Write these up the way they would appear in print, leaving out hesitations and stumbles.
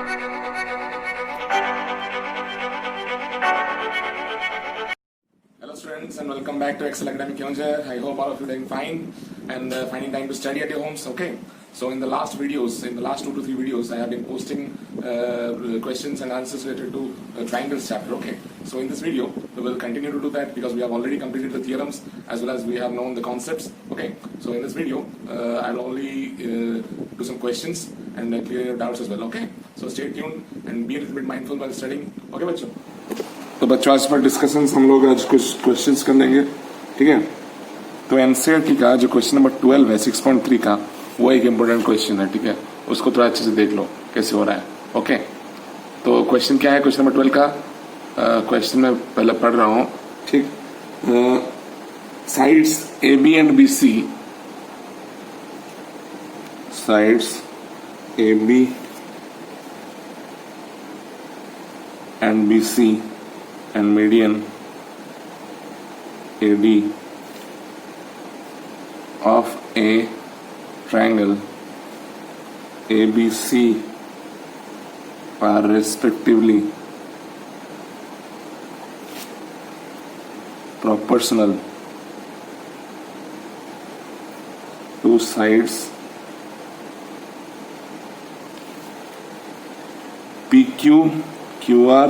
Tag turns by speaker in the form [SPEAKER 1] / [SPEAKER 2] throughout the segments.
[SPEAKER 1] Hello students and welcome back to Excel Academy Kyonjhar. I hope all of you are doing fine and finding time to study at your homes. Okay. So in the last 2 to 3 videos, I have been posting questions and answers related to triangles chapter. Okay. So in this video, we will continue to do that because we have already completed the theorems as well as we have known the concepts. Okay. So in this video, I'll only do some questions and clear your doubts as well. Okay. So stay tuned and be a little bit mindful while studying. Okay, बच्चों. तो बच्चों आज पर discussion हम लोग आज कुछ questions कर लेंगे, ठीक है। तो एनसीईआरटी का जो क्वेश्चन नंबर 12 है 6.3 का, वो एक इम्पोर्टेंट क्वेश्चन है, ठीक है। उसको थोड़ा अच्छे से देख लो कैसे हो रहा है। ओके, तो क्वेश्चन क्या है, क्वेश्चन नंबर 12 का क्वेश्चन मैं पहले पढ़ रहा हूँ, ठीक। Sides A B and B C, sides A B and B C and median AD of a triangle ABC are respectively proportional to sides PQ, QR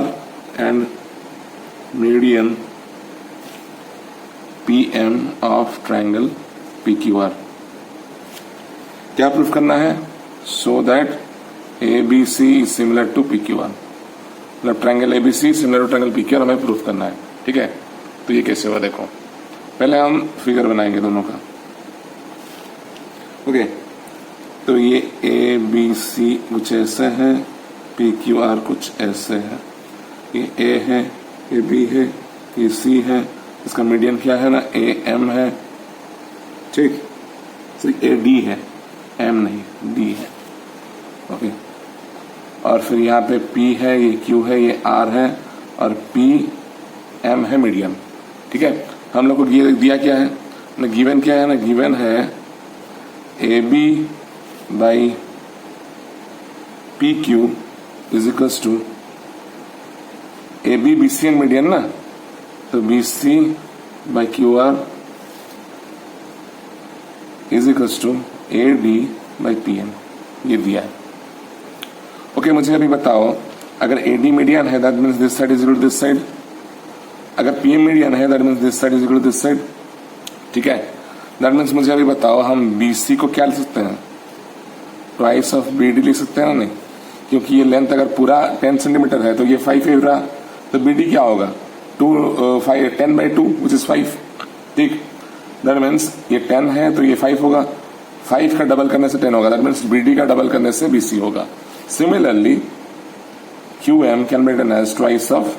[SPEAKER 1] and median PM of triangle PQR। क्या proof करना है? So that ABC is similar to PQR, मतलब triangle ABC similar to triangle PQR हमें proof करना है, ठीक है। तो ये कैसे हुआ देखो, पहले हम फिगर बनाएंगे दोनों का। ओके, तो ये ABC कुछ ऐसे है, PQR कुछ ऐसे है, ये A है, ये बी है, ये सी है, इसका मीडियन क्या है ना, ए एम है, ठीक। सिर्फ ए डी है, एम नहीं, डी है। ओके, और फिर यहाँ पे पी है, ये क्यू है, ये आर है, और पी एम है मीडियन, ठीक है। हम लोग को दिया क्या है ना, गिवन क्या है ना, गिवन है A B by P Q is equals to A B B C and median ना, तो B C by Q R is equals to A D by P M, ये दिया है। ओके, मुझे अभी बताओ, अगर ए डी मीडियन है that means this side is equal to this side, अगर पी एम मीडियन है that means this side is equal to this side, ठीक है। दैट मीन्स मुझे अभी बताओ, हम बी सी को क्या लिख सकते हैं, ट्वाइस ऑफ बी डी लिख सकते हैं ना, नहीं, क्योंकि ये लेंथ अगर पूरा 10 सेंटीमीटर है तो ये 5 रहा, तो बी डी क्या होगा 10/2 विच इज 5, ठीक। दैट मीन्स ये 10 है तो ये 5 होगा, 5 का डबल करने से 10 होगा, दैट मीन्स बी डी का डबल करने से बी सी होगा। Similarly Q M can be written as twice of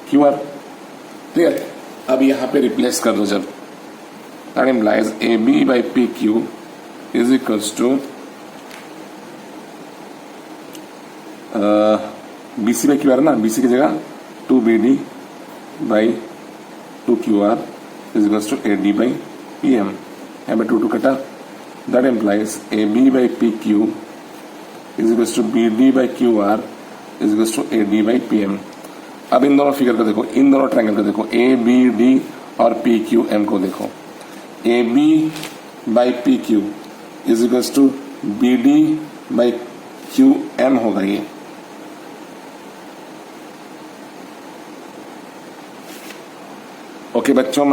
[SPEAKER 1] Q R, clear. अब यहाँ पे रिप्लेस कर दो, जब that implies A B by P Q is equals to BC by Q R ना, बीसी की जगह 2BD by 2QR is equals to AD by PM, यहाँ पे 2 कटा, that implies AB by PQ is equals to BD by QR is equals to AD by PM। अब इन दोनों figure को देखो, इन दोनों ट्रायंगल को देखो, ABD और PQM को देखो, AB by PQ is equals to BD by QM होगा ये। ओके बच्चों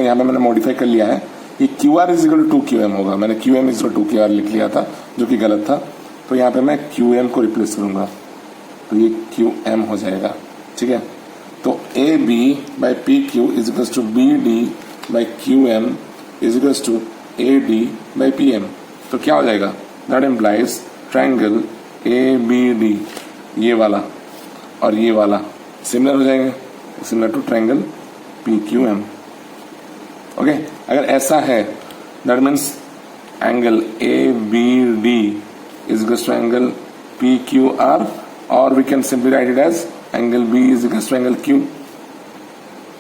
[SPEAKER 1] यहाँ पे मैंने मॉडिफाई कर लिया है, ये Q R is equal to Q M होगा, मैंने Q M is equal to Q R लिख लिया था जो कि गलत था, तो यहाँ पे मैं क्यू एम को रिप्लेस करूंगा, तो ये क्यू एम हो जाएगा, ठीक है। तो A B by P Q is equal to B D by Q M is equal to A D by P M, तो क्या हो जाएगा, that implies triangle A B D ये वाला और ये वाला सिमिलर हो जाएंगे, similar to triangle PQM। Okay, अगर ऐसा है that means angle ABD is equal to angle PQR, और we can simply write it as angle B is equal to angle Q,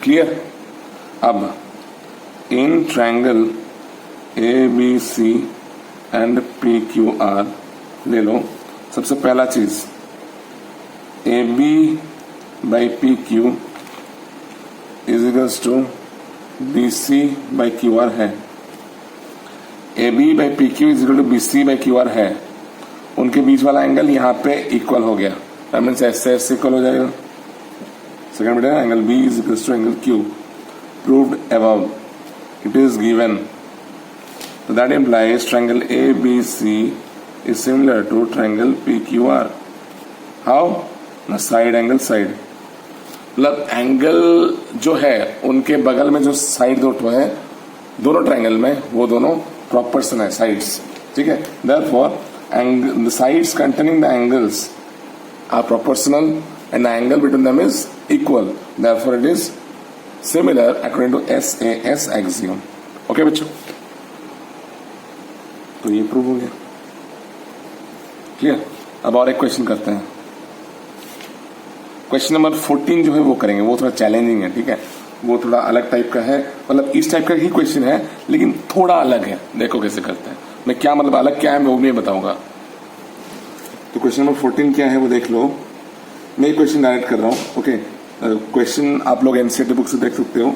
[SPEAKER 1] clear. अब इन ट्रायंगल ABC एंड PQR ले लो, सबसे पहला चीज A B by P Q is equals to B C by Q R है। A B by P Q is equal to B C by Q R है। उनके बीच वाला एंगल यहाँ पे इक्वल हो गया, दैट मीन्स एस से S equal हो जाएगा। सेकंड बेटा angle B is equals to angle Q proved above it is given. So that implies triangle ABC is similar to triangle PQR. How? ना side angle side, मतलब angle जो है उनके बगल में जो साइड दो है दोनों ट्रायंगल में, वो दोनों प्रोपोर्शन है साइड्स, ठीक है। Therefore, the sides containing the angles are proportional and the angle between them is equal. Therefore, it is similar according to SAS axiom. Okay, बच्चों, तो ये प्रूव हो गया। क्लियर। अब और एक क्वेश्चन करते हैं। क्वेश्चन नंबर 14 जो है वो करेंगे, वो थोड़ा चैलेंजिंग है, ठीक है। वो थोड़ा अलग टाइप का है, मतलब इस टाइप का ही क्वेश्चन है लेकिन थोड़ा अलग है। देखो कैसे करते हैं, मैं क्या मतलब अलग क्या है मैं वो भी बताऊंगा। तो क्वेश्चन नंबर 14 क्या है वो देख लो। मैं ये क्वेश्चन डायरेक्ट कर रहा हूँ, ओके। क्वेश्चन आप लोग एनसीईआरटी बुक से देख सकते हो।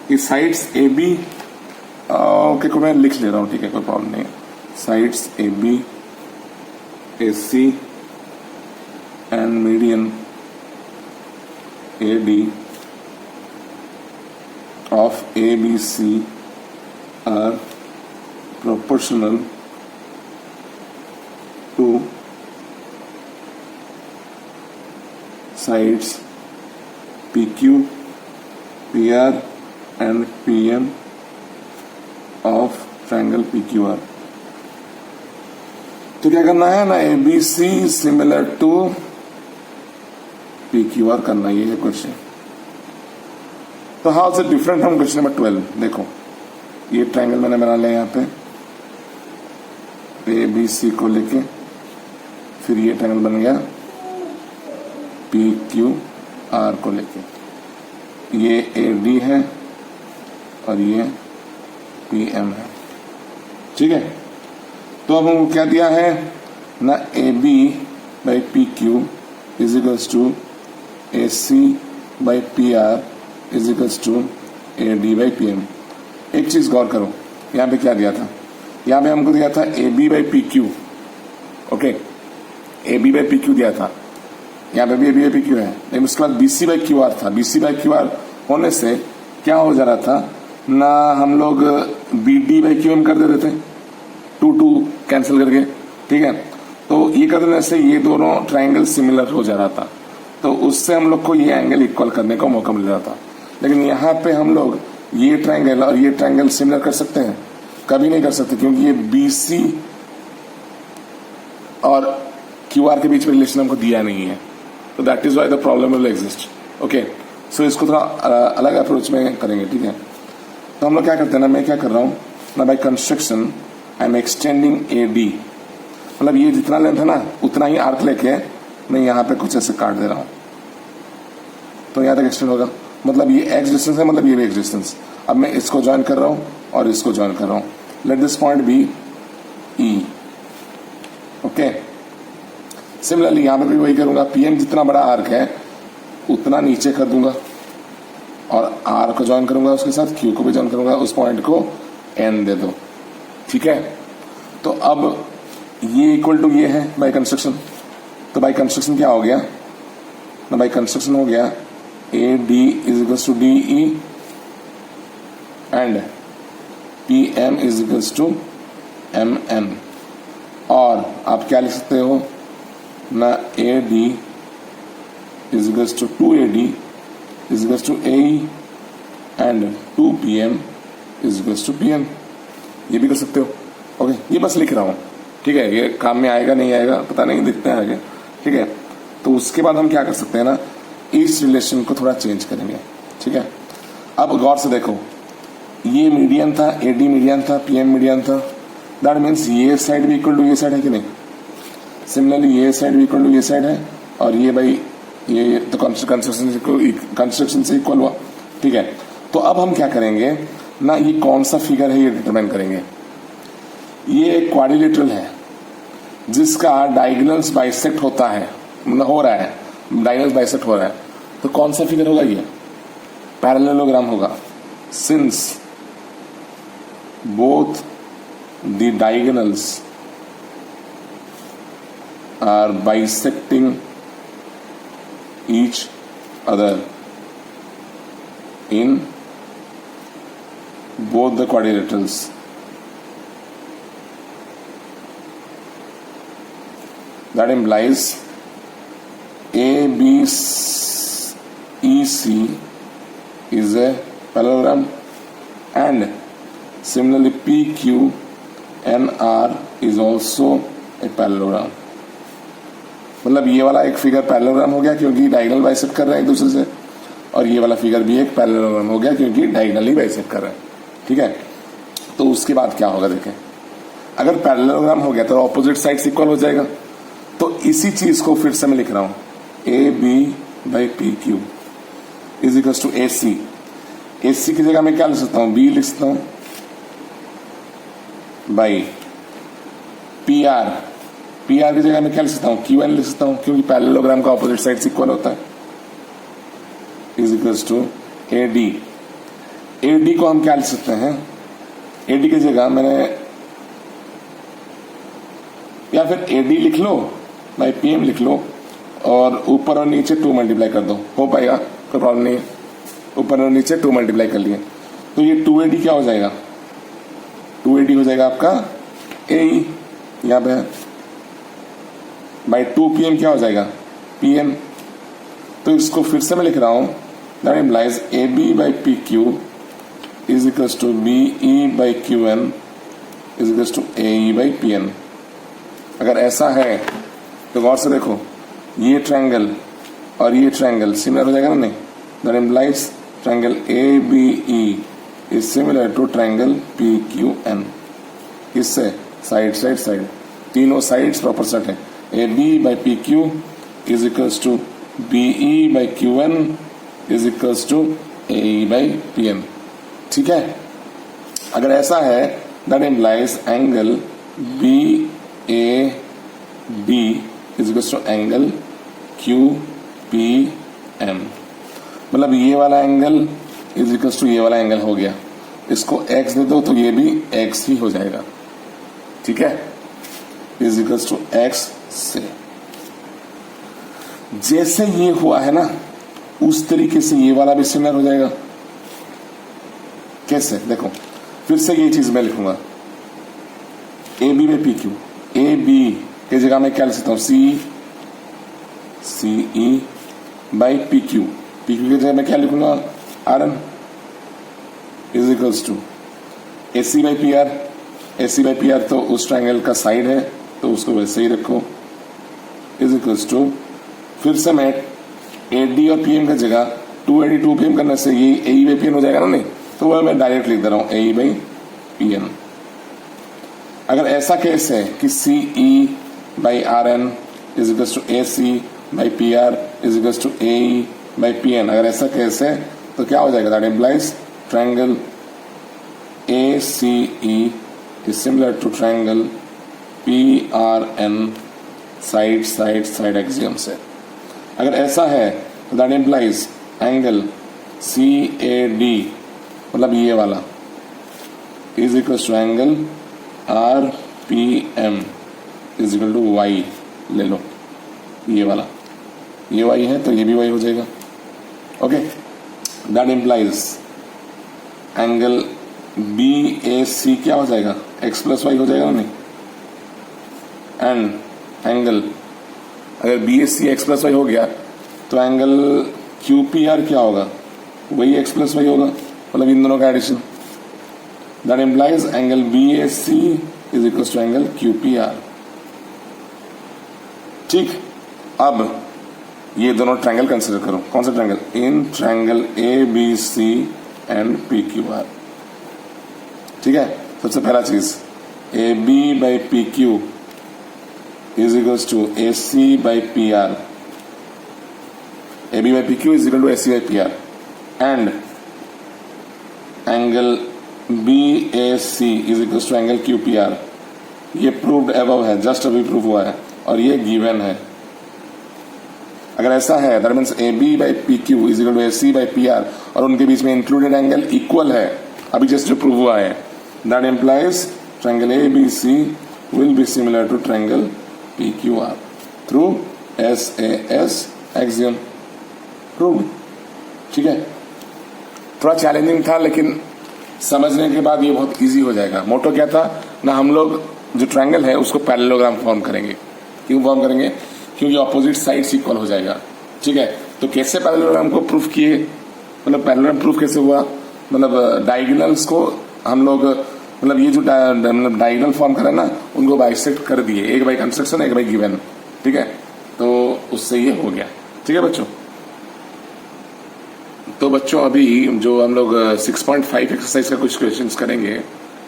[SPEAKER 1] कि साइड्स ए बी ओके को मैं लिख ले रहा हूँ, ठीक है, कोई प्रॉब्लम नहीं है। Sides AB, AC and median AD of ABC are proportional to sides PQ, PR and PM of triangle PQR। तो क्या करना है ना, ABC सिमिलर टू PQR करना, ये है क्वेश्चन। तो how is it different from question number 12। देखो ये ट्रायंगल मैंने बना लिया यहाँ पे ABC को लेके, फिर ये ट्रायंगल बन गया PQR को लेके, ये AD है और ये PM है, ठीक है। तो अब हमको क्या दिया है ना, AB by P Q is equals to AC by PR is equals to AD by PM। एक चीज गौर करो, यहाँ पे क्या दिया था, यहाँ पे हमको दिया था AB by P Q, okay, AB by P Q दिया था, यहाँ पे भी AB बाई पी क्यू है, लेकिन उसके बाद BC बाई क्यू आर था। BC बाई क्यू आर होने से क्या हो जा रहा था ना, हम लोग BD बाई क्यू एम कर देते थे, 2 कैंसिल करके, ठीक है। तो ये कर देने से ये दोनों ट्रायंगल सिमिलर हो जा रहा था, तो उससे हम लोग को ये एंगल इक्वल करने का मौका मिल रहा था। लेकिन यहाँ पे हम लोग ये ट्रायंगल और ये ट्रायंगल सिमिलर कर सकते हैं, कभी नहीं कर सकते, क्योंकि ये BC और QR के बीच में रिलेशन हमको दिया नहीं है। तो that is why the problem will exist, okay. So इसको थोड़ा अलग अप्रोच में करेंगे, ठीक है। तो हम लोग क्या करते हैं ना, मैं क्या कर रहा हूँ ना, by construction I am extending AD, मतलब ये जितना लेंथ है ना उतना ही आर्क लेके मैं यहाँ पे कुछ ऐसे काट दे रहा हूँ, तो यहाँ तक एक्सटेंड होगा, मतलब ये x डिस्टेंस है, मतलब ये भी x डिस्टेंस। अब मैं इसको ज्वाइन कर रहा हूँ और इसको ज्वाइन कर रहा हूँ, let this point be E, okay. Similarly यहाँ पे भी वही करूंगा, PM जितना बड़ा आर्क है उतना नीचे कर दूंगा और R को ज्वाइन करूंगा उसके साथ, Q को भी ज्वाइन करूंगा, उस पॉइंट को N दे दो, ठीक है। तो अब ये इक्वल टू ये है बाय कंस्ट्रक्शन, तो बाय कंस्ट्रक्शन क्या हो गया ना, बाय कंस्ट्रक्शन हो गया AD is equals to DE and PM is equals to MN। और आप क्या लिख सकते हो ना, AD is equals to 2AD is equals to AE and 2PM is equals to PM, ये भी कर सकते हो, ओके। ये बस लिख रहा हूं, ठीक है, ये काम में आएगा नहीं आएगा पता नहीं, देखते हैं आगे, ठीक है। तो उसके बाद हम क्या कर सकते हैं ना, इस रिलेशन को थोड़ा चेंज करेंगे, ठीक है। अब गौर से देखो, ये मीडियन था, AD मीडियन था, PM मीडियन था, दैट मीन्स ये साइड भी इक्वल टू ये साइड है कि नहीं। सिमिलरली ये साइड भी इक्वल टू ये साइड है, और ये भाई ये तो कंस्ट्रक्शन से इक्वल हुआ, ठीक है। तो अब हम क्या करेंगे ना, ये कौन सा फिगर है ये डिटरमाइन करेंगे। ये एक क्वाड्रिलेटरल है जिसका डायगोनल्स बाइसेक्ट होता है, मतलब हो रहा है, डायगोनल बाइसेक्ट हो रहा है, तो कौन सा फिगर होगा? ये पैरेललोग्राम होगा। Since both the diagonals are bisecting each other in both the quadrilaterals, that implies ABEC is a parallelogram, and similarly PQNR is also a parallelogram. मतलब ये वाला एक फिगर पैरेललोग्राम हो गया क्योंकि डायगोनल बाइसेक्ट कर रहा है एक दूसरे से, और ये वाला फिगर भी एक पैरेललोग्राम हो गया क्योंकि डायगोनली बाइसेक्ट कर रहा है। ठीक है, तो उसके बाद क्या होगा देखें, अगर पैरेललोग्राम हो गया तो ऑपोजिट साइड्स इक्वल हो जाएगा। तो इसी चीज को फिर से मैं लिख रहा हूं, AB/PQ is equals to AC। AC की जगह मैं क्या लिख सकता हूं? B लिख सकता हूं बाई PR। PR की जगह मैं क्या लिख सकता हूं? QN लिख सकता हूं क्योंकि पैरेललोग्राम का ऑपोजिट साइड्स इक्वल होता है, is equals to AD। AD को हम क्या लिख सकते हैं? AD की जगह मैंने या फिर AD लिख लो बाई PM लिख लो और ऊपर और नीचे 2 मल्टीप्लाई कर दो, हो पाएगा, कोई प्रॉब्लम नहीं है। ऊपर और नीचे 2 मल्टीप्लाई कर लिए तो ये 2AD क्या हो जाएगा? 2AD हो जाएगा आपका AE, यहां पे बाई 2PM क्या हो जाएगा? PM। तो इसको फिर से मैं लिख रहा हूं, that implies AB/PQ is equals to BE/QN is equals to AE/PN। अगर ऐसा है तो गौर से देखो, ये ट्रायंगल और ये ट्रायंगल सिमिलर हो जाएगा ना? नहीं, that implies triangle ABE is similar to triangle PQN। इससे साइड साइड साइड तीनों साइड्स प्रॉपर सेट है। AB/PQ is equals to BE/QN is equals to AE/PN। ठीक है, अगर ऐसा है that implies angle BAD is equals to angle QPM। मतलब ये वाला एंगल is equals to ये वाला एंगल हो गया, इसको x दे दो तो ये भी x ही हो जाएगा। ठीक है, is equals to x से जैसे ये हुआ है ना, उस तरीके से ये वाला भी सिमिलर हो जाएगा। कैसे? देखो, फिर से ये चीज मैं लिखूंगा, AB/PQ। AB की जगह मैं क्या लिख सकता हूं? CE/PQ। PQ की जगह मैं क्या लिखूंगा? RN is equals to AC/PR। AC/PR तो उस ट्रायंगल का साइड है तो उसको वैसे ही रखो, इज इक्वल्स टू फिर से मैं AD और PM का जगह 2AD 2PM करने से ये AE/PN हो जाएगा ना? नहीं, तो वह मैं डायरेक्ट लिख दे रहा हूं AE/PN। अगर ऐसा केस है कि CE/RN is equals to AC/PR is equals to AE/PN, अगर ऐसा केस है तो क्या हो जाएगा? That implies triangle ACE is similar to triangle PRN side side side axiom से। अगर ऐसा है तो दैट इम्प्लाइज एंगल CAD, मतलब ये वाला, is equal to angle RPM is equal to Y। ले लो ये वाला, ये Y है तो ये भी Y हो जाएगा। Okay, that implies angle BAC क्या हो जाएगा? X+Y हो जाएगा ना? नहीं, एंड एंगल अगर BAC X+Y हो गया तो एंगल QPR क्या होगा? वही X+Y होगा, मतलब इन दोनों का addition. That implies angle BAC is equal to angle QPR। ठीक, अब ये दोनों ट्रायंगल कंसिडर करो। कौन सा triangle? In triangle ABC and PQR। ठीक है, सबसे पहला चीज AB/PQ is equals to AC/PR। AB/PQ is equal to AC/PR and angle BAC is equals to angle QPR। ये प्रूव्ड अबव है, जस्ट अभी प्रूव हुआ है और ये गिवन है। अगर ऐसा है that means A B by P Q is equal to A C by P R और उनके बीच में इंक्लूडेड एंगल इक्वल है, अभी जस्ट जो प्रूव हुआ है, that implies triangle A B C will be similar to triangle P Q R through S A S axiom prove. ठीक है, थोड़ा चैलेंजिंग था लेकिन समझने के बाद ये बहुत इजी हो जाएगा। मोटो क्या था ना, हम लोग जो ट्रायंगल है उसको पैरेललोग्राम फॉर्म करेंगे। क्यों फॉर्म करेंगे? क्योंकि ऑपोजिट साइड्स इक्वल हो जाएगा। ठीक है, तो कैसे पैरेललोग्राम को प्रूफ किए, मतलब पैरेललोग्राम प्रूफ कैसे हुआ, मतलब डायगोनल्स को हम लोग मतलब ये जो मतलब डायगोनल फॉर्म करें ना उनको बाइसेक्ट कर दिए, एक बाई कंस्ट्रक्शन एक बाई गिवन। ठीक है, तो उससे ये हो गया। ठीक है बच्चों, तो बच्चों अभी जो हम लोग 6.5 एक्सरसाइज का कुछ क्वेश्चंस करेंगे।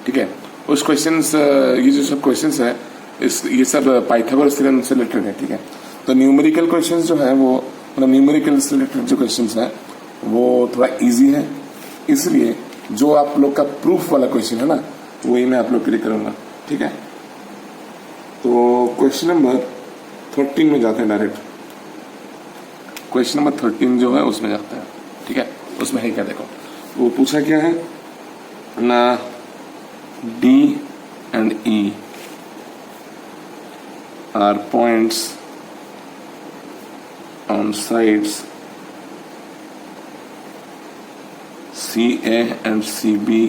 [SPEAKER 1] ठीक है, उस क्वेश्चंस ये जो सब क्वेश्चंस है ये सब पाइथागोरस थ्योरम से रिलेटेड है। ठीक है, तो न्यूमेरिकल क्वेश्चंस जो है वो मतलब न्यूमेरिकल से रिलेटेड जो क्वेश्चंस है वो थोड़ा इजी है, इसलिए जो आप लोग का प्रूफ वाला क्वेश्चन है ना वही मैं आप लोग के लिए करूंगा। ठीक है, तो क्वेश्चन नंबर 13 में जाते हैं डायरेक्ट। क्वेश्चन नंबर 13 जो है उसमें जाते हैं। ठीक है, उसमें है क्या, देखो वो पूछा क्या है ना, D and E are points on sides C A and C B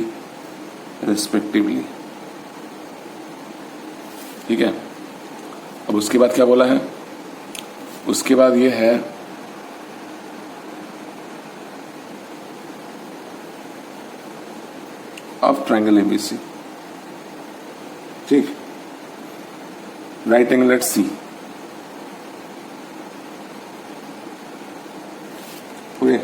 [SPEAKER 1] respectively. ठीक है, अब उसके बाद क्या बोला है, उसके बाद ये है ऑफ ट्रायंगल एबीसी। ठीक, right angle at C. Okay,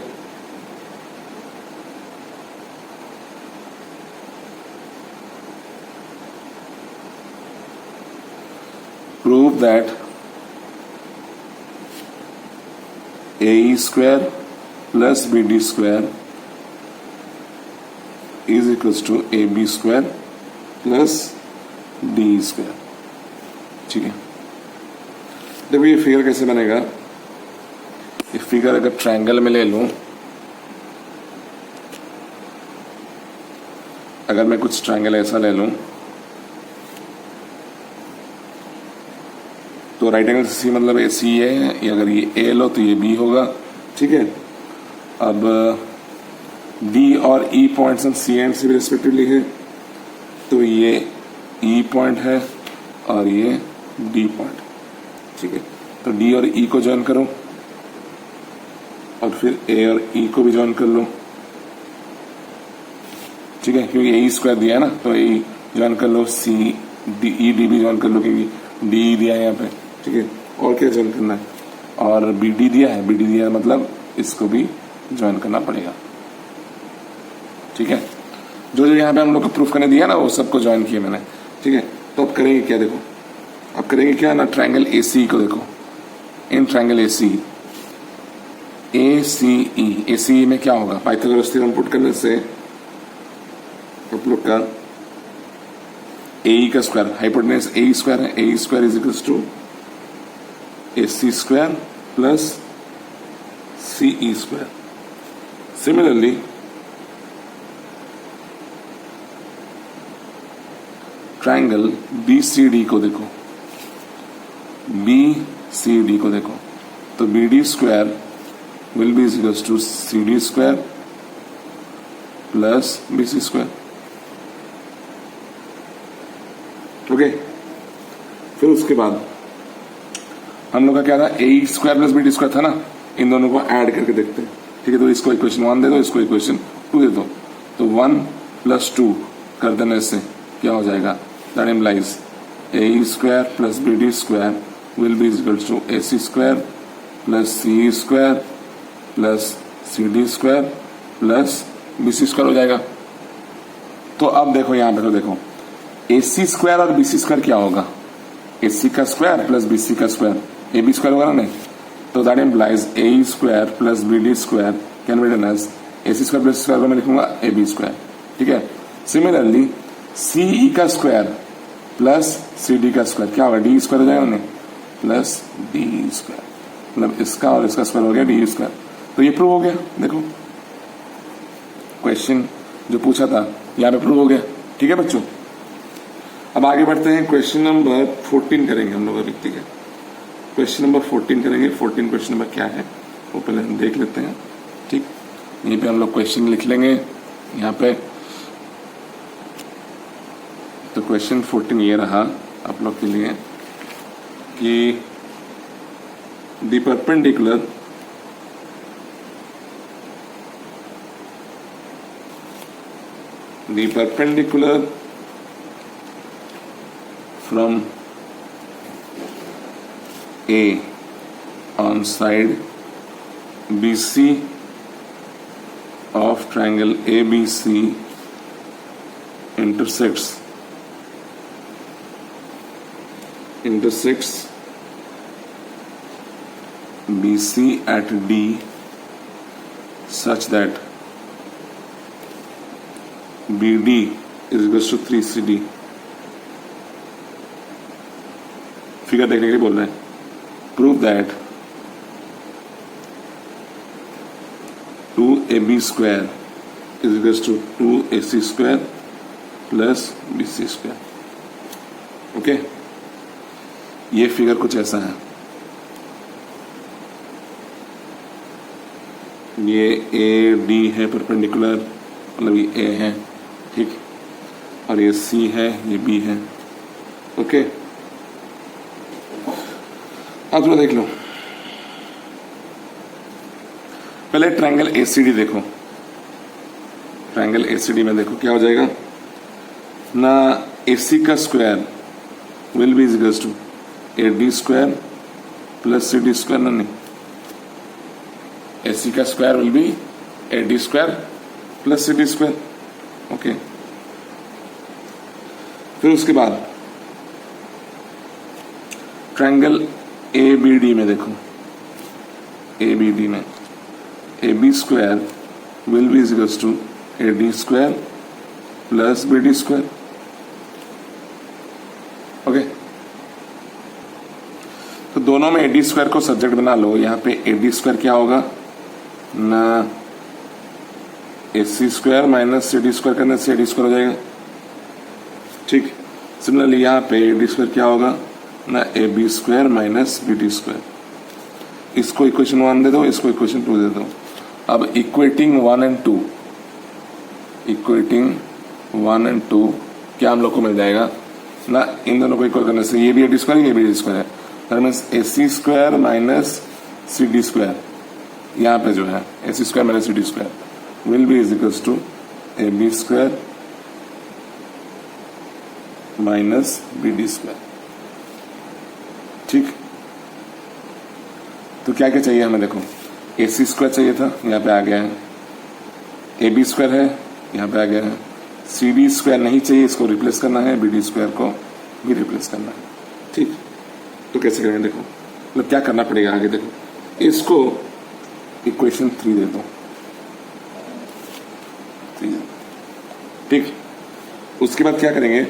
[SPEAKER 1] prove that AE square plus BD square is equals to AB square plus DE square। ठीक है, देखो ये फिगर कैसे बनेगा, ये फिगर अगर ट्रायंगल में ले लूं, अगर मैं कुछ ट्रायंगल ऐसा ले लूं तो राइट एंगल सी मतलब ए सी है, अगर ये ए लो तो ये बी होगा। ठीक है, अब डी और ई पॉइंट्स हम सी एंड सी रिस्पेक्टिवली है, तो ये ई पॉइंट है और ये डी पॉइंट। ठीक है, तो डी और ई को ज्वाइन करो और फिर ए और ई को भी ज्वाइन कर लो। ठीक है, क्योंकि ए स्क्वायर दिया है ना तो ए ज्वाइन कर लो, सी डी ई डी भी ज्वाइन कर लो क्योंकि डी दिया है यहाँ पे। ठीक है, और क्या ज्वाइन करना है, और बी डी दिया है, बी डी दिया है मतलब इसको भी ज्वाइन करना पड़ेगा। ठीक है, जो जो यहाँ पे हम लोग को प्रूफ करने दिया ना वो सबको ज्वाइन किया मैंने। ठीक है, तो अब करेंगे क्या, देखो अब करेंगे क्या ना, ट्रायंगल ए सी को देखो, इन ट्रायंगल ए सी ए सी में क्या होगा, पाइथागोरस थ्योरम पुट करने से आप लोग का ए का स्क्वायर, हाइपोटेनस ए स्क्वायर है, A square is equals to A C square plus C E square. Similarly triangle B C D को देखो, बी सी डी को देखो, तो B D square will be equals to C D square plus B C square. Okay, फिर उसके बाद हम लोग का क्या था, A square plus B D square था ना, इन दोनों को ऐड करके देखते हैं। ठीक है, तो इसको इक्वेशन 1 दे दो, इसको इक्वेशन 2 दे दो, तो 1 + 2 कर देने से क्या हो जाएगा, that implies A square plus B D square will be equals to A C square plus C square plus C D square plus B C square हो जाएगा। तो अब देखो यहाँ पे, तो देखो ए सी स्क्वायर और बी सी स्क्वायर क्या होगा, ए सी का स्क्वायर प्लस बी सी का स्क्वायर, ए बी स्क्वायर होगा ना, नहीं, तो that implies A square plus B D square can be written as A C square plus square को मैं लिखूंगा ए बी स्क्वायर। ठीक है, सिमिलरली सी ई का स्क्वायर प्लस सी डी का स्क्वायर क्या होगा, डी स्क्वायर हो जाएगा नहीं, प्लस डी स्क्वायर। मतलब इसका और इसका स्क्वायर हो गया डी स्क्वायर। तो ये प्रूव हो गया। देखो क्वेश्चन जो पूछा था यहाँ पे प्रूव हो गया। ठीक है बच्चों, अब आगे बढ़ते हैं। क्वेश्चन नंबर 14 करेंगे हम लोग अभी। ठीक है, क्वेश्चन नंबर 14 करेंगे। 14 क्वेश्चन नंबर क्या है वो पहले हम देख लेते हैं। ठीक, यहीं पे हम लोग क्वेश्चन लिख लेंगे यहाँ पे। तो क्वेश्चन 14 ये रहा आप लोग के लिए कि the perpendicular from A on side BC of triangle ABC intersects BC at D such that BD is equals to 3CD। Figure देखने के लिए बोल रहे हैं। Prove that 2AB square is equals to 2AC square plus BC square. Okay, ये figure कुछ ऐसा है। ये AD है परपेंडिकुलर, मतलब ये A है, ठीक, और ये C है, ये B है। ओके, अब थोड़ा देख लो। पहले ट्रायंगल ACD देखो। ट्रायंगल ACD में देखो क्या हो जाएगा ना। AC का square will be equals to AD square plus CD square. ना नहीं, AC का square will be AD square plus CD square. Okay, फिर उसके बाद ट्रायंगल ABD में देखो। ABD में AB square will be equals to AD square plus BD square. Okay, तो दोनों में AD स्क्वायर को सब्जेक्ट बना लो। यहाँ पे AD स्क्वायर क्या होगा ना, AC square minus CD square करने से AD स्क्वायर हो जाएगा। ठीक, सिमिलरली यहाँ पे AD स्क्वायर क्या होगा ना, AB square minus BD square. इसको इक्वेशन 1 दे दो, इसको इक्वेशन 2 दे दो। अब इक्वेटिंग 1 एंड 2, इक्वेटिंग 1 एंड 2 क्या हम लोग को मिल जाएगा ना, इन दोनों को इक्वल करने से ये भी AD स्क्वायर, ये भी AD स्क्वायर है। That means AC square minus CD square, यहाँ पे जो है AC square minus CD square will be is equals to AB square minus BD square. ठीक, तो क्या क्या चाहिए हमें, देखो AC स्क्वायर चाहिए था, यहाँ पे आ गया है। AB स्क्वायर है, यहाँ पे आ गया है। CD स्क्वायर नहीं चाहिए, इसको रिप्लेस करना है। BD स्क्वायर को भी रिप्लेस करना है। ठीक, तो कैसे करेंगे देखो, मतलब क्या करना पड़ेगा आगे देखो। इसको इक्वेशन 3 दे दो। ठीक, उसके बाद क्या करेंगे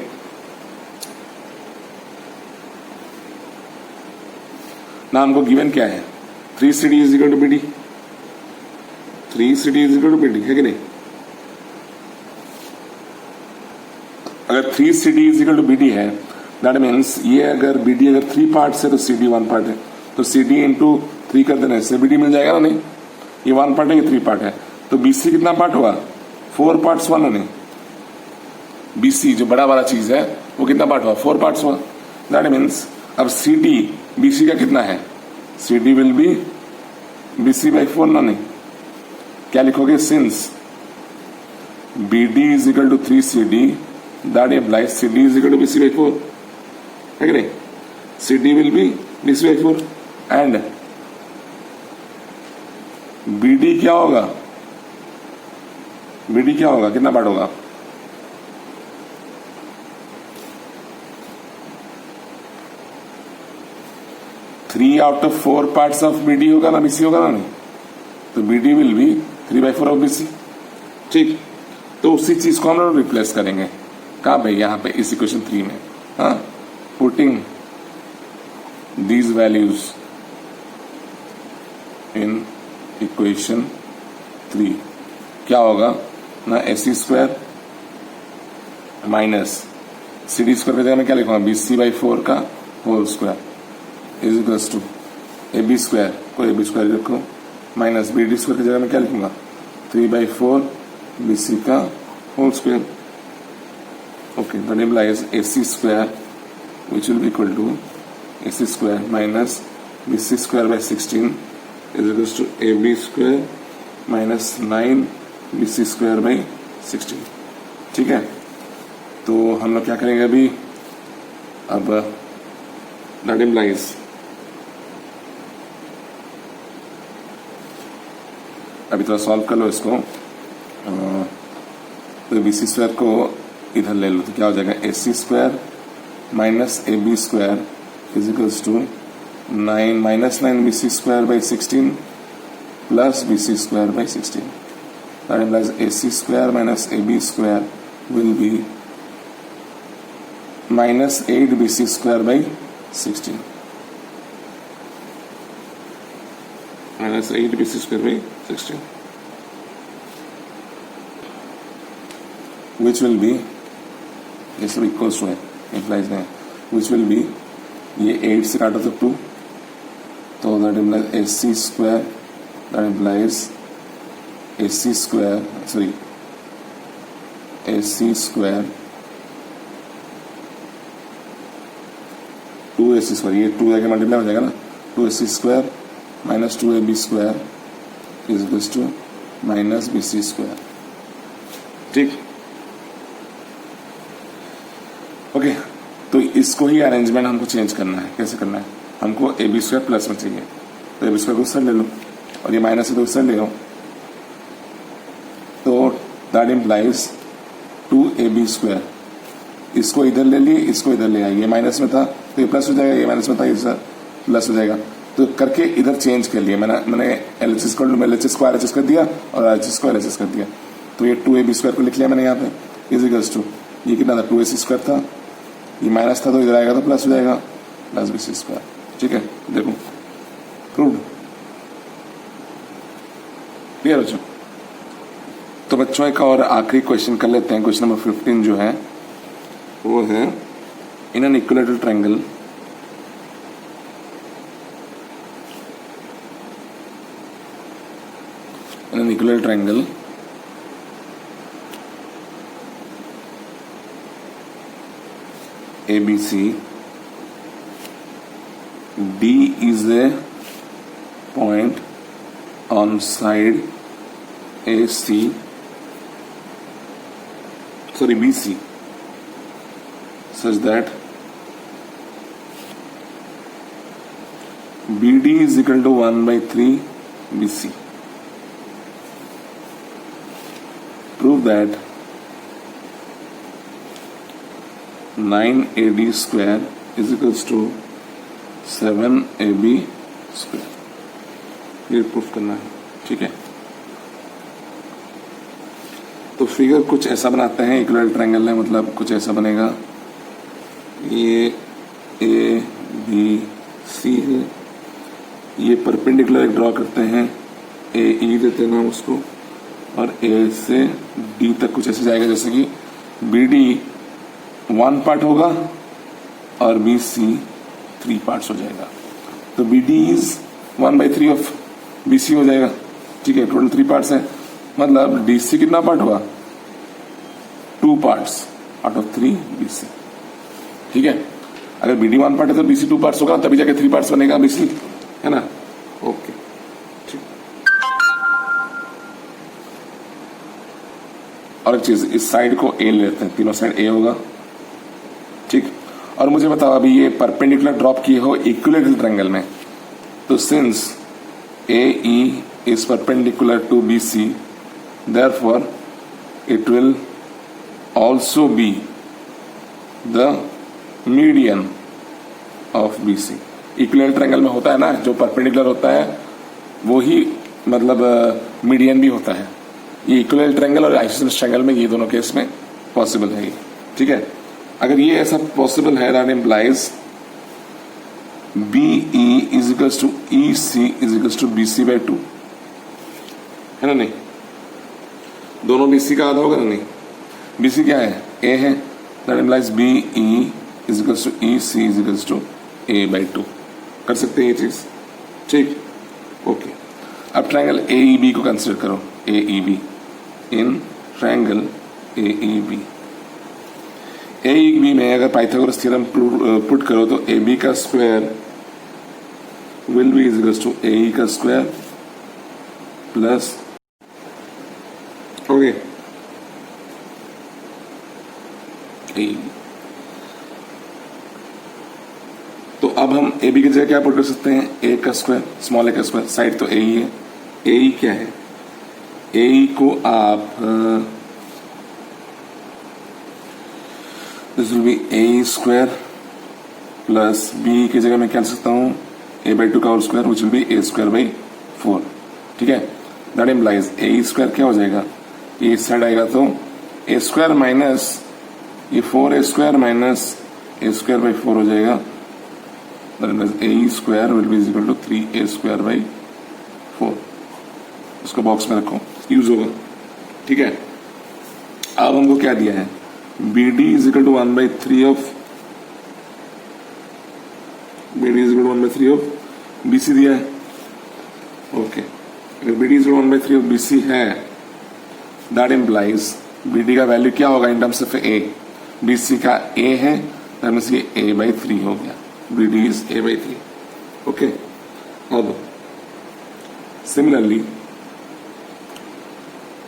[SPEAKER 1] ना, हमको गिवन क्या है 3CD is equal to BD। 3CD is equal to BD है कि नहीं। अगर 3CD is equal to BD है, दैट मीन्स ये अगर BD अगर 3 पार्ट्स है तो CD 1 पार्ट है, तो CD इंटू 3 कर देने से BD मिल जाएगा ना। नहीं, ये 1 पार्ट है, ये 3 पार्ट है, तो BC कितना पार्ट हुआ, 4 पार्ट्स हुआ ना। नहीं, BC जो बड़ा वाला चीज है वो कितना पार्ट हुआ, 4 पार्ट्स हुआ। दैट मीन्स अब CD BC का कितना है, CD will be BC by 4 ना। नहीं, क्या लिखोगे, since BD is equal to 3CD that implies CD is equal to BC by 4 है कि नहीं। CD will be BC by 4 and BD क्या होगा, BD क्या होगा, कितना पार्ट होगा, 3 out of 4 parts of BD होगा ना, BC होगा ना। नहीं, तो BD will be 3/4 of BC। ठीक, तो उसी चीज को हम लोग रिप्लेस करेंगे। कहा भाई, यहाँ पे इस इक्वेशन 3 में। हाँ, putting these values in equation 3 क्या होगा ना, AC square minus CD square की जगह में क्या लिखूंगा, BC/4 का whole square is equals to AB square को AB स्क्वायर रखो माइनस BD स्क्वायर की जगह में क्या लिखूंगा, 3/4 BC का whole square. Okay, that implies AC square which will be equal to AC square minus BC square by 16 is equals to AB square minus 9 BC square by 16. ठीक है, तो हम लोग क्या करेंगे अभी, अब that implies अभी थोड़ा सॉल्व कर लो इसको. तो BC स्क्वायर को इधर ले लो तो क्या हो जाएगा, AC square minus AB square is equals to 9 minus 9 BC square by 16 plus BC square by 16. That implies AC square minus AB square will be minus 8 BC square by 16 minus 8 BC square by 16 which will be this will equals to implies नहीं, which will be ये 8 से काटो तो 2, तो that implies AC square, that implies AC square, sorry AC square 2AC square, ये 2 जाके multiply हो जाएगा ना, 2AC square minus 2AB square is equals to minus BC square. ठीक, ओके. तो इसको ही अरेंजमेंट हमको चेंज करना है. कैसे करना है, हमको AB स्क्वायर प्लस में चाहिए, तो AB स्क्वायर को उस साइड ले लो और ये माइनस है तो उस साइड ले लो. तो दैट इम्प्लाइज 2AB स्क्वायर, इसको इधर ले लिए, इसको इधर ले आइए, ये माइनस में था तो ये प्लस हो जाएगा, ये माइनस में था ये प्लस हो जाएगा. तो करके इधर चेंज कर लिया मैंने LHS को LHS को RHS कर दिया और RHS को LHS कर दिया. तो ये 2AB स्क्वायर को लिख लिया मैंने यहाँ पे इज इक्वल्स टू, ये कितना था 2AC स्क्वायर था, ये माइनस था तो इधर आएगा तो प्लस हो जाएगा प्लस BC स्क्वायर. ठीक है, देखो प्रूव्ड. क्लियर बच्चों. तो बच्चों एक और आखिरी क्वेश्चन कर लेते हैं. क्वेश्चन नंबर 15 जो है वो है in an equilateral triangle triangle ABC, D is a point on side BC, such that BD is equal to 1/3 BC. Prove that 9AD square is equals to 7AB square. ये proof करना है. ठीक है, तो फिगर कुछ ऐसा बनाते हैं इक्विलेटरल ट्रायंगल है, मतलब कुछ ऐसा बनेगा. ये ABC है, ये परपेंडिकुलर एक ड्रॉ करते हैं, AE देते हैं नाम उसको, और A से D तक कुछ ऐसे जाएगा जैसे कि BD 1 पार्ट होगा और BC 3 पार्ट्स हो जाएगा. तो BD इज 1/3 ऑफ BC हो जाएगा. ठीक है, टोटल 3 पार्ट्स है, मतलब DC कितना पार्ट हुआ, 2 पार्ट्स आउट ऑफ 3 BC. ठीक है, अगर BD 1 पार्ट है तो BC 2 पार्ट्स होगा, तभी जाके 3 पार्ट्स बनेगा BC, है ना. ओके, और एक चीज, इस साइड को A लेते हैं, तीनों साइड A होगा. ठीक, और मुझे बताओ अभी ये परपेंडिकुलर ड्रॉप किए हो इक्विलेटरल ट्रायंगल में, तो since AE is perpendicular to BC, therefore it will also be the median of BC. Equilateral triangle में होता है ना, जो परपेंडिकुलर होता है वो ही मतलब मीडियन भी होता है. ये इक्विलेटरल ट्रायंगल और आइसोसेलेस ट्रायंगल में ये दोनों केस में पॉसिबल है ये. ठीक है, अगर ये ऐसा पॉसिबल है, that implies BE is equals to EC is equals to BC by 2, है ना? नहीं, दोनों BC का आधा होगा ना? नहीं, BC क्या है? A है, that implies BE is equals to EC is equals to A by 2। कर सकते हैं ये चीज, ठीक, ओके। अब ट्रायंगल AEB को कंसिडर करो, AEB, इन ट्रायंगल AEB में अगर पाइथागोरस थ्योरम पुट करो तो AB का square will be is equals to AE का स्क्वायर प्लस, ओके, AEB। तो अब हम AB की जगह क्या पुट कर सकते हैं? A का स्क्वायर, स्मॉल a का स्क्वायर, साइड तो AE है। AE क्या है? AE को आप this will be A square plus B की जगह मैं क्या लिख सकता हूं? A बाई 2 का whole square which will be A square by 4, ठीक है? दैट इम्प्लाइज A स्क्वायर क्या हो जाएगा? ये इस साइड आएगा तो A स्क्वायर माइनस ये 4A square minus A square by 4 हो जाएगा। That implies A square will be equal to 3A square by 4। उसको बॉक्स में रखो, यूज होगा, ठीक है? अब हमको क्या दिया है? BD is equal to 1/3 of BD is equal to 1/3 of BC दिया है, ओके। अगर BD is equal to 1/3 of BC है, दैट इम्प्लाइज BD का वैल्यू क्या होगा in terms of A? BC का A है, दैट मींस ये A बाई 3 हो गया, BD is A by 3, okay. अब सिमिलरली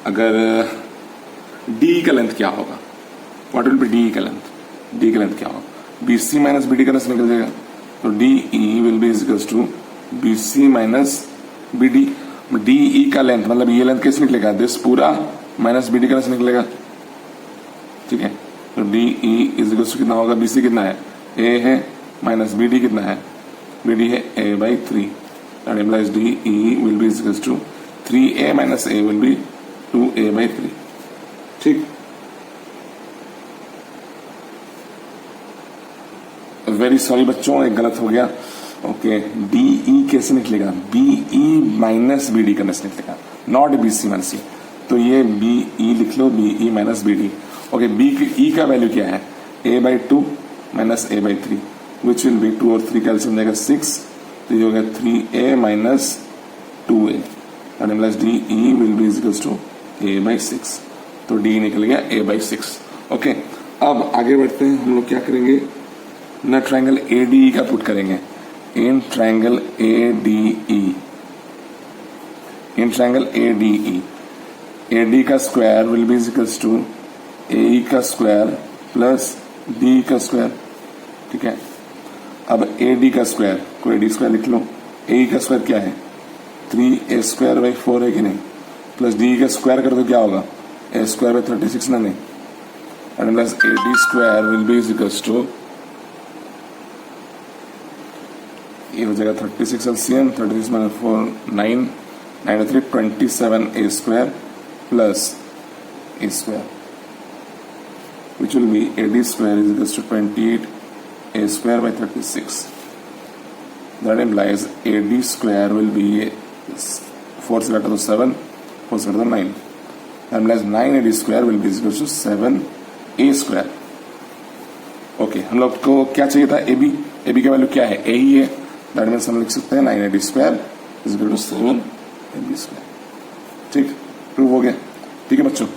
[SPEAKER 1] अगर D का लेंथ क्या होगा? व्हाट विल बी D का लेंथ? D का लेंथ क्या होगा? BC माइनस BD का लेंथ निकल जाएगा, तो DE will be equals to BC minus BD। DE का लेंथ मतलब ये लेंथ कैसे निकलेगा? दिस पूरा माइनस BD का लेंथ निकलेगा, ठीक है? तो DE इज इक्वल्स टू कितना होगा? BC कितना है? A है, माइनस BD कितना है? BD है A by 3, that implies DE will be equals to 3A minus A will be 2A by 3, ठीक। वेरी सॉरी बच्चों, एक गलत हो गया, ओके। DE कैसे निकलेगा? BE माइनस BD का लेंथ निकलेगा, नॉट BC माइनस C। तो ये BE लिख लो, BE minus BD, okay. BE का वैल्यू क्या है? A by 2 minus A by 3 which will B 2 और 3 कैल्सियम जाएगा 6, तो ये हो गया 3A minus 2A, that implies DE will be equals to A by 6। तो D निकल गया A बाई 6, ओके। अब आगे बढ़ते हैं, हम लोग क्या करेंगे ना? ट्रायंगल ADE का पुट करेंगे, in triangle ADE, in triangle ADE AD का square will be equals to AE का स्क्वायर प्लस DE का स्क्वायर, ठीक है? अब AD का स्क्वायर को AD स्क्वायर लिख लो, AE का स्क्वायर क्या है? 3A स्क्वायर बाई 4 है कि नहीं? प्लस DE का स्क्वायर कर दो क्या होगा? A स्क्वायर बाई 36 ना? नहीं, and plus AD square will be equals to, ये हो जाएगा 36 LCM, 36 minus 4 9, 9 3 27A square plus A square which will be AD square is equals to 28A square by 36. That implies AD square will be 4 से घटा तो 7, 4 से घटा तो 9. That implies 9AD square will be equals to 7A square. Okay, हम लोग को क्या चाहिए था? AB. AB का वैल्यू क्या है? A ही है. दैट मीन्स हम लिख सकते हैं 9AD square is equal to 7AB square. ठीक, प्रूव हो गया. ठीक है बच्चों.